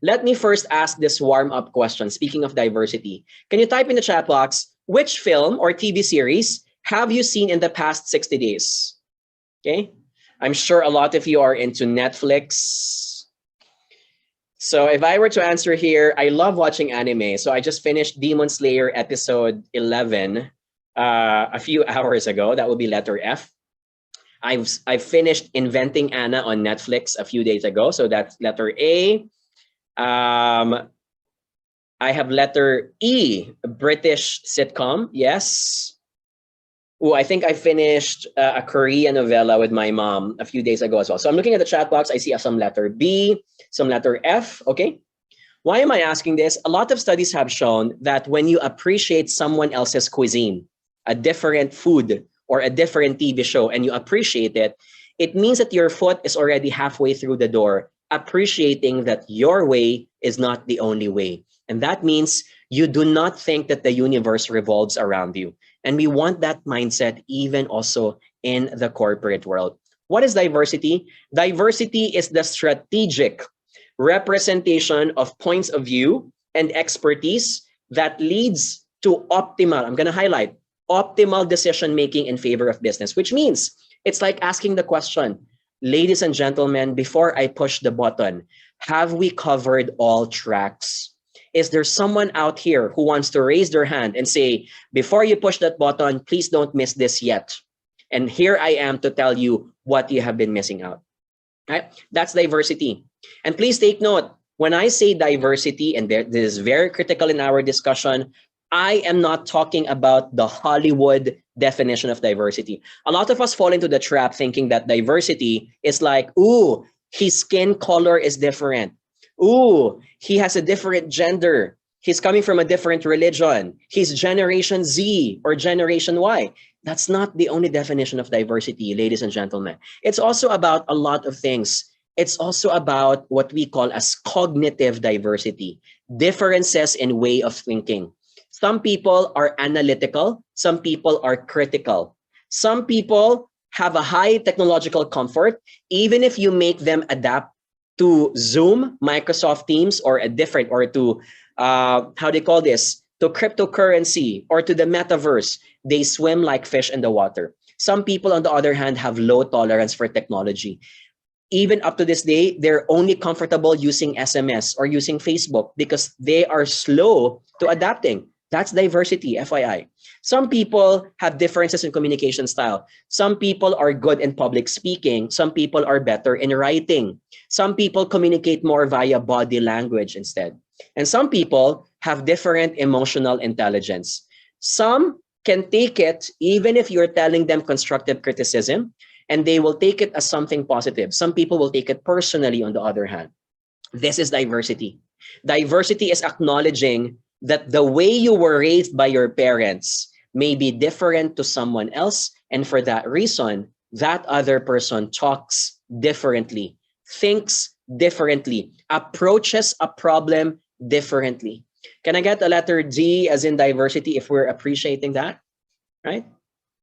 Let me first ask this warm-up question. Speaking of diversity, can you type in the chat box, which film or TV series have you seen in the past 60 days? Okay. I'm sure a lot of you are into Netflix. So if I were to answer here, I love watching anime. So I just finished Demon Slayer episode 11 a few hours ago. That would be letter F. I've finished Inventing Anna on Netflix a few days ago. So that's letter A. I have letter E, British sitcom. Yes. Oh, I think I finished a Korean novella with my mom a few days ago as well. So I'm looking at the chat box. I see some letter B, some letter F. Okay. Why am I asking this? A lot of studies have shown that when you appreciate someone else's cuisine, a different food or a different TV show, and you appreciate it, it means that your foot is already halfway through the door, appreciating that your way is not the only way. And that means you do not think that the universe revolves around you. And we want that mindset even also in the corporate world. What is diversity? Diversity is the strategic representation of points of view and expertise that leads to optimal, I'm going to highlight, optimal decision-making in favor of business, which means it's like asking the question, ladies and gentlemen, before I push the button, have we covered all tracks? Is there someone out here who wants to raise their hand and say, before you push that button, please don't miss this yet. And here I am to tell you what you have been missing out. Right? That's diversity. And please take note, when I say diversity, and this is very critical in our discussion, I am not talking about the Hollywood definition of diversity. A lot of us fall into the trap thinking that diversity is like, ooh, his skin color is different. Ooh, he has a different gender. He's coming from a different religion. He's Generation Z or Generation Y. That's not the only definition of diversity, ladies and gentlemen. It's also about a lot of things. It's also about what we call as cognitive diversity, differences in way of thinking. Some people are analytical. Some people are critical. Some people have a high technological comfort, even if you make them adapt to Zoom, Microsoft Teams, or a different, or to, how do you call this? To cryptocurrency or to the metaverse. They swim like fish in the water. Some people, on the other hand, have low tolerance for technology. Even up to this day, they're only comfortable using SMS or using Facebook because they are slow to adapting. That's diversity, FYI. Some people have differences in communication style. Some people are good in public speaking. Some people are better in writing. Some people communicate more via body language instead. And some people have different emotional intelligence. Some can take it even if you're telling them constructive criticism, and they will take it as something positive. Some people will take it personally, on the other hand. This is diversity. Diversity is acknowledging that the way you were raised by your parents may be different to someone else, and for that reason, that other person talks differently, thinks differently, approaches a problem differently. Can I get a letter D as in diversity if we're appreciating that, right?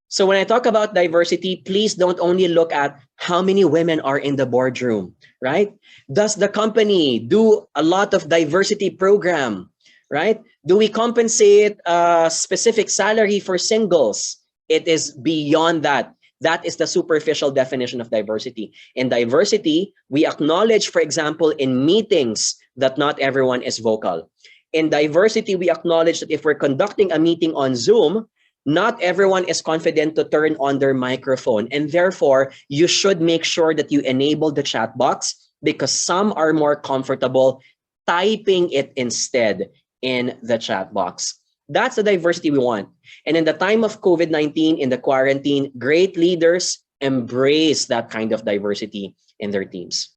So when I talk about diversity, please don't only look at how many women are in the boardroom, right? Does the company do a lot of diversity program, right? Do we compensate a specific salary for singles? It is beyond that. That is the superficial definition of diversity. In diversity, we acknowledge, for example, in meetings that not everyone is vocal. In diversity, we acknowledge that if we're conducting a meeting on Zoom, not everyone is confident to turn on their microphone. And therefore, you should make sure that you enable the chat box because some are more comfortable typing it instead in the chat box. That's the diversity we want. And in the time of COVID-19, in the quarantine, great leaders embrace that kind of diversity in their teams.